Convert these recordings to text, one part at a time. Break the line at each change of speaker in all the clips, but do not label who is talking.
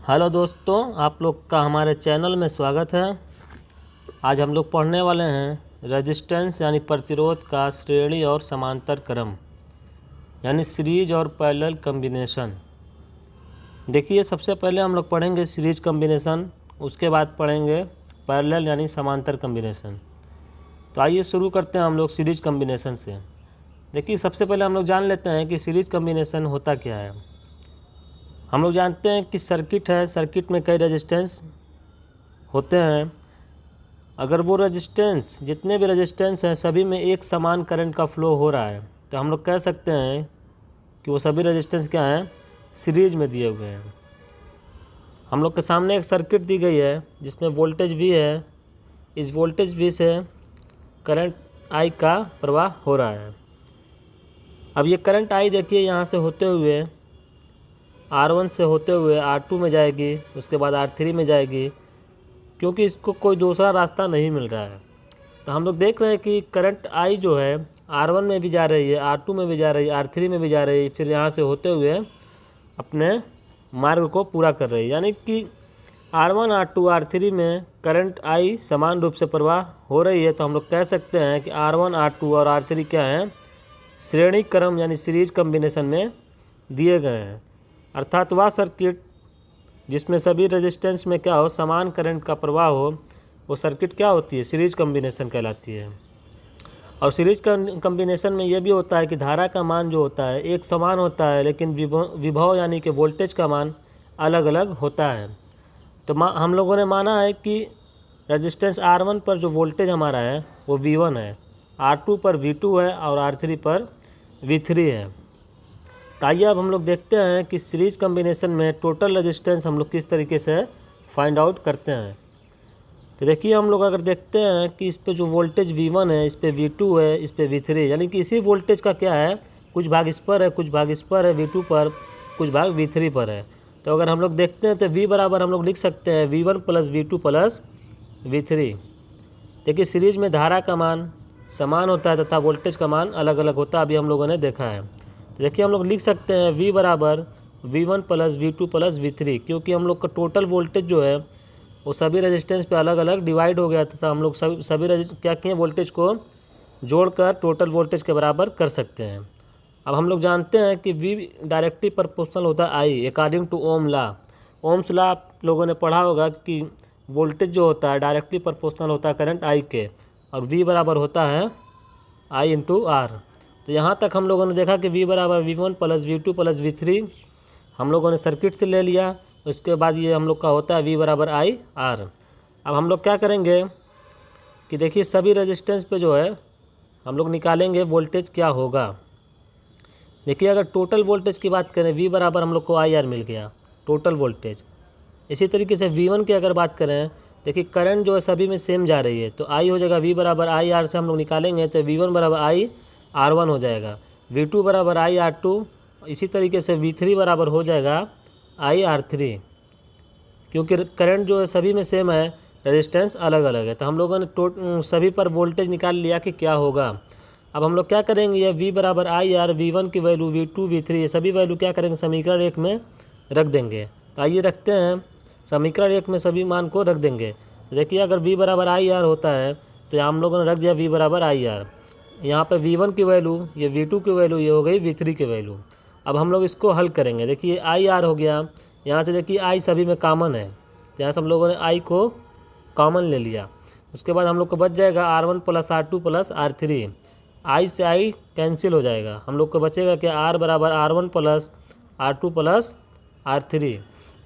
Hello दोस्तों, आप लोग का हमारे चैनल में स्वागत है। आज हम लोग पढ़ने वाले हैं रेजिस्टेंस यानी प्रतिरोध का श्रेणी और समांतर क्रम यानी सीरीज और पैरेलल कॉम्बिनेशन। देखिए, सबसे पहले हम लोग पढ़ेंगे सीरीज कॉम्बिनेशन, उसके बाद पढ़ेंगे पैरेलल यानी समांतर कॉम्बिनेशन। तो आइए शुरू करते हैं हम लोग सीरीज कॉम्बिनेशन से। देखिए, सबसे पहले हम लोग जान लेते हैं कि सीरीज कॉम्बिनेशन होता क्या है। हम लोग जानते हैं कि सर्किट है, सर्किट में कई रेजिस्टेंस होते हैं। अगर वो रेजिस्टेंस, जितने भी रेजिस्टेंस हैं, सभी में एक समान करंट का फ्लो हो रहा है, तो हम लोग कह सकते हैं कि वो सभी रेजिस्टेंस क्या हैं, सीरीज में दिए हुए हैं। हम लोग के सामने एक सर्किट दी गई है जिसमें वोल्टेज V है। इस वोल्टेज V से करंट I का प्रवाह हो रहा है। अब ये करंट I देखिए, यहाँ से होते हुए R1 से होते हुए R2 में जाएगी, उसके बाद R3 में जाएगी, क्योंकि इसको कोई दूसरा रास्ता नहीं मिल रहा है। तो हम लोग देख रहे हैं कि करंट I जो है R1 में भी जा रही है, R2 में भी जा रही है, R3 में भी जा रही है, फिर यहाँ से होते हुए अपने मार्ग को पूरा कर रही है। यानी कि R1, R2, R3 में करंट I समान रूप से प्रवाह हो रही है। तो हम लोग कह सकते हैं कि R1, R2 और R3 क्या हैं, श्रेणी क्रम यानी सीरीज कॉम्बिनेशन में दिए गए हैं। अर्थात वह सर्किट जिसमें सभी रेजिस्टेंस में क्या हो, समान करंट का प्रवाह हो, वो सर्किट क्या होती है, सीरीज कॉम्बिनेशन कहलाती है। और सीरीज कॉम्बिनेशन में ये भी होता है कि धारा का मान जो होता है एक समान होता है, लेकिन विभव यानी कि वोल्टेज का मान अलग अलग होता है। तो हम लोगों ने माना है कि रेजिस्टेंस R1 पर जो वोल्टेज हमारा है वो V1 है, R2 पर V2 है और R3 पर V3 है। तो आइए अब हम लोग देखते हैं कि सीरीज कॉम्बिनेशन में टोटल रेजिस्टेंस हम लोग किस तरीके से फाइंड आउट करते हैं। तो देखिए, हम लोग अगर देखते हैं कि इस पे जो वोल्टेज V1 है, इस पे V2 है, इस पे V3 है, यानी कि इसी वोल्टेज का क्या है, कुछ भाग इस पर है, कुछ भाग इस पर है V2 पर, कुछ भाग V3 पर है। तो अगर हम लोग देखते हैं तो V बराबर हम लोग लिख सकते हैं V1 plus V2 plus V3। देखिए, सीरीज में धारा का मान समान होता है तथा वोल्टेज का मान अलग अलग होता है, अभी हम लोगों ने देखा है। तो देखिए, हम लोग लिख सकते हैं V बराबर V1 plus V2 plus V3, क्योंकि हम लोग का टोटल वोल्टेज जो है वो सभी रेजिस्टेंस पे अलग अलग डिवाइड हो गया था। हम लोग सभी क्या किए, वोल्टेज को जोड़कर टोटल वोल्टेज के बराबर कर सकते हैं। अब हम लोग जानते हैं कि V डायरेक्टली प्रोपोर्शनल होता है I according to Ohm law. Ohm's law आप लोगों ने पढ़ा होगा कि वोल्टेज जो होता है डायरेक्टली प्रोपोर्शनल होता है करंट I के, और V बराबर होता है I इंटू R। तो यहाँ तक हम लोगों ने देखा कि V बराबर V1 plus V2 plus V3 हम लोगों ने सर्किट से ले लिया। उसके बाद ये हम लोग का होता है V बराबर I R। अब हम लोग क्या करेंगे कि देखिए, सभी रेजिस्टेंस पे जो है हम लोग निकालेंगे वोल्टेज क्या होगा। देखिए, अगर टोटल वोल्टेज की बात करें, V बराबर हम लोग को IR मिल गया, टोटल वोल्टेज। इसी तरीके से V1 की अगर बात करें, देखिए करंट जो है सभी में सेम जा रही है, तो I हो जाएगा V बराबर IR से हम लोग निकालेंगे तो V1 बराबर I R1 हो जाएगा, V2 बराबर I R2, इसी तरीके से V3 बराबर हो जाएगा I R3। क्योंकि करंट जो है सभी में सेम है, रेजिस्टेंस अलग अलग है, तो हम लोगों ने सभी पर वोल्टेज निकाल लिया कि क्या होगा। अब हम लोग क्या करेंगे, ये V बराबर IR, V1 की वैल्यू, V2, V3 ये सभी वैल्यू क्या करेंगे, समीकरण 1 में रख देंगे। तो आइए रखते हैं, समीकरण 1 में सभी मान को रख देंगे। तो देखिए, अगर V बराबर IR होता है तो हम लोगों ने रख दिया V बराबर IR। यहाँ पर V1 की वैल्यू, ये V2 की वैल्यू, ये हो गई V3 की वैल्यू। अब हम लोग इसको हल करेंगे। देखिए, IR हो गया, यहाँ से देखिए I सभी में कॉमन है, तो यहाँ से हम लोगों ने I को कॉमन ले लिया। उसके बाद हम लोग को बच जाएगा R1 plus R2 plus R3। I से I कैंसिल हो जाएगा, हम लोग को बचेगा कि R बराबर R1 plus R2 plus R3।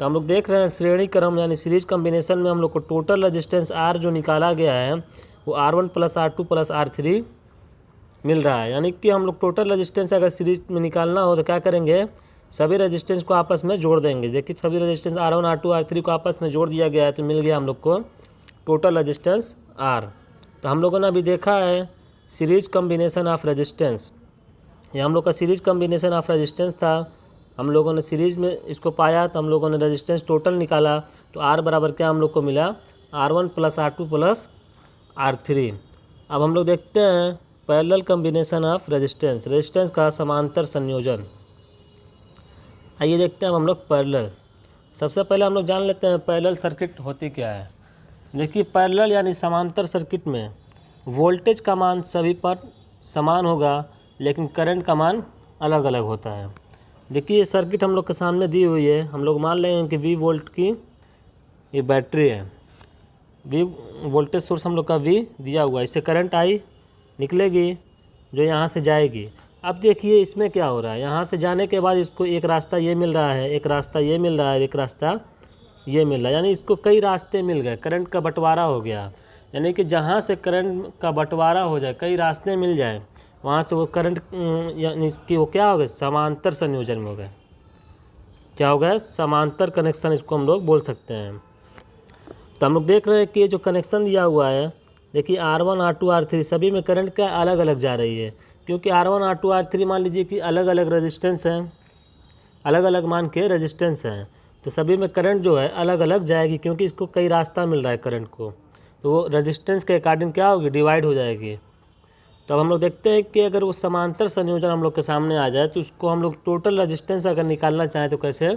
तो हम लोग देख रहे हैं श्रेणी क्रम यानी सीरीज कॉम्बिनेशन में हम लोग को टोटल रेजिस्टेंस R जो निकाला गया है वो R1 plus R2 plus R3 मिल रहा है। यानी कि हम लोग टोटल रेजिस्टेंस अगर सीरीज में निकालना हो तो क्या करेंगे, सभी रेजिस्टेंस को आपस में जोड़ देंगे। देखिए, सभी रेजिस्टेंस R1, R2, R3 को आपस में जोड़ दिया गया है, तो मिल गया हम लोग को टोटल रेजिस्टेंस R। तो हम लोगों ने अभी देखा है सीरीज कॉम्बिनेशन ऑफ रेजिस्टेंस, ये हम लोग का सीरीज कॉम्बिनेशन ऑफ रेजिस्टेंस था। हम लोगों ने सीरीज में इसको पाया तो हम लोगों ने रेजिस्टेंस टोटल निकाला, तो R बराबर क्या हम लोग को मिला, R1 plus R2 plus R3। अब हम लोग देखते हैं parallel combination of resistance, resistance का समांतर संयोजन। आइए देखते हैं अब हम लोग पैरेलल। सबसे पहले हम लोग जान लेते हैं पैरेलल सर्किट होती क्या है। देखिए पैरेलल यानी समांतर सर्किट में वोल्टेज का मान सभी पर समान होगा लेकिन करंट का मान अलग अलग होता है। देखिए ये सर्किट हम लोग के सामने दी हुई है, हम लोग मान लेंगे कि 20 वोल्ट की ये बैटरी है, वोल्टेज सोर्स हम लोग का V दिया हुआ है, इससे करंट I निकलेगी जो यहाँ से जाएगी। अब देखिए इसमें क्या हो रहा है, यहाँ से जाने के बाद इसको एक रास्ता ये मिल रहा है, एक रास्ता ये मिल रहा है, एक रास्ता ये मिल रहा है, यानी इसको कई रास्ते मिल गए, करंट का बंटवारा हो गया। यानी कि जहाँ से करंट का बंटवारा हो जाए, कई रास्ते मिल जाए, वहाँ से वो करंट यानी कि वो क्या हो गए, समांतर संयोजन में हो गए। क्या हो गया, समांतर कनेक्शन इसको हम लोग बोल सकते हैं। तो हम लोग देख रहे हैं कि जो कनेक्शन दिया हुआ है, देखिए R1 R2 R3 सभी में करंट का अलग अलग जा रही है, क्योंकि R1 R2 R3 मान लीजिए कि अलग अलग रेजिस्टेंस हैं, अलग अलग मान के रेजिस्टेंस हैं, तो सभी में करंट जो है अलग अलग जाएगी, क्योंकि इसको कई रास्ता मिल रहा है करंट को, तो वो रेजिस्टेंस के अकॉर्डिंग क्या होगी, डिवाइड हो जाएगी। तो अब हम लोग देखते हैं कि अगर वो समांतर संयोजन हम लोग के सामने आ जाए तो उसको हम लोग टोटल रेजिस्टेंस अगर निकालना चाहें तो कैसे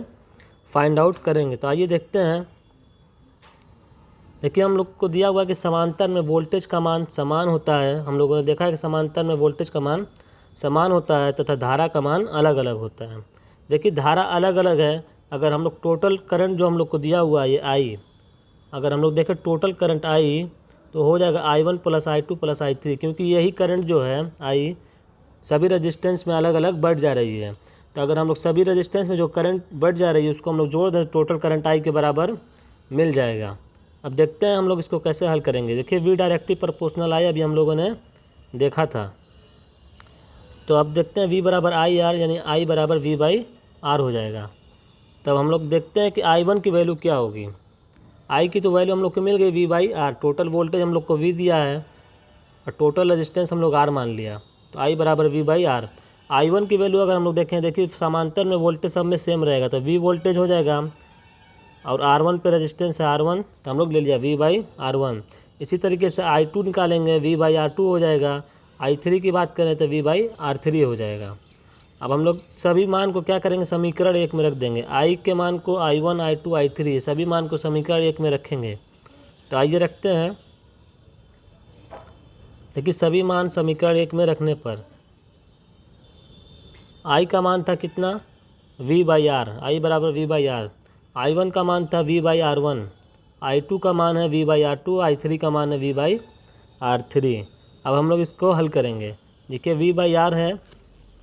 फाइंड आउट करेंगे। तो आइए देखते हैं। देखिए हम लोग को दिया हुआ है कि समांतर में वोल्टेज का मान समान होता है, हम लोगों ने देखा है कि समांतर में वोल्टेज का मान समान होता है तथा धारा का मान अलग अलग होता है। देखिए धारा अलग अलग है, अगर हम लोग टोटल करंट जो हम लोग को दिया हुआ है ये I, अगर हम लोग देखें टोटल करंट I तो हो जाएगा I1 + I2 + I3, क्योंकि यही करंट जो है I सभी रेजिस्टेंस में अलग अलग बढ़ जा रही है। तो अगर हम लोग सभी रेजिस्टेंस में जो करंट बढ़ जा रही है उसको हम लोग जोड़ दें, टोटल करंट I के बराबर मिल जाएगा। अब देखते हैं हम लोग इसको कैसे हल करेंगे। देखिए V डायरेक्टली प्रोपोर्शनल I अभी हम लोगों ने देखा था, तो अब देखते हैं V बराबर IR यानी I बराबर V/R हो जाएगा। तब हम लोग देखते हैं कि I1 की वैल्यू क्या होगी। I की तो वैल्यू हम लोग को मिल गई V/R, टोटल वोल्टेज हम लोग को V दिया है और टोटल रेजिस्टेंस हम लोग R मान लिया, तो I बराबर V/R। I1 की वैल्यू अगर हम लोग देखें, देखिए समांतर में वोल्टेज सब में सेम रहेगा, तो V वोल्टेज हो जाएगा और R1 पे रेजिस्टेंस है R1, तो हम लोग ले लिया V/R1। इसी तरीके से I2 निकालेंगे, V/R2 हो जाएगा। I3 की बात करें तो V/R3 हो जाएगा। अब हम लोग सभी मान को क्या करेंगे, समीकरण 1 में रख देंगे। I के मान को I1 I2 I3 सभी मान को समीकरण 1 में रखेंगे। तो आइए रखते हैं। देखिए सभी मान समीकरण 1 में रखने पर I का मान था कितना, V/R, I बराबर V/R। I1 का मान था V/R1, I2 का मान है V/R2, I3 का मान है V/R3। अब हम लोग इसको हल करेंगे। देखिए V/R है,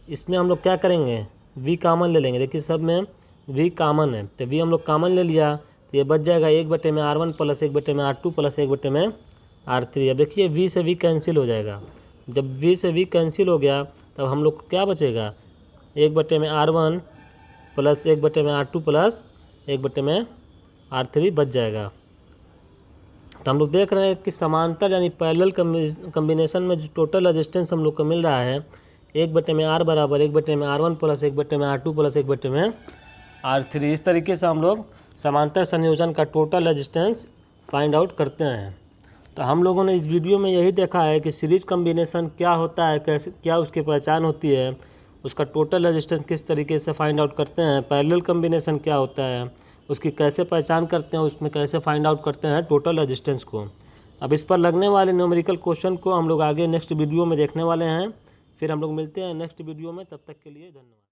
इसमें हम लोग क्या करेंगे, V कॉमन ले लेंगे। देखिए सब में V कॉमन है, तो V हम लोग कॉमन ले लिया, तो ये बच जाएगा 1/R1 + 1/R2 + 1/R3। अब देखिए V से V कैंसिल हो जाएगा, जब V से V कैंसिल हो गया तब हम लोग को क्या बचेगा, 1/R1 + 1/R2 + 1/R3 बच जाएगा। तो हम लोग देख रहे हैं कि समांतर यानी पैरेलल कम्बिनेशन में जो टोटल रेजिस्टेंस हम लोग को मिल रहा है 1/R बराबर 1/R1 + 1/R2 + 1/R3। इस तरीके से हम लोग समांतर संयोजन का टोटल रेजिस्टेंस फाइंड आउट करते हैं। तो हम लोगों ने इस वीडियो में यही देखा है कि सीरीज कम्बिनेशन क्या होता है, कैसे क्या उसकी पहचान होती है, उसका टोटल रेजिस्टेंस किस तरीके से फाइंड आउट करते हैं, पैरेलल कम्बिनेशन क्या होता है, उसकी कैसे पहचान करते हैं, उसमें कैसे फाइंड आउट करते हैं टोटल रेजिस्टेंस को। अब इस पर लगने वाले न्यूमेरिकल क्वेश्चन को हम लोग आगे नेक्स्ट वीडियो में देखने वाले हैं। फिर हम लोग मिलते हैं नेक्स्ट वीडियो में, तब तक के लिए धन्यवाद।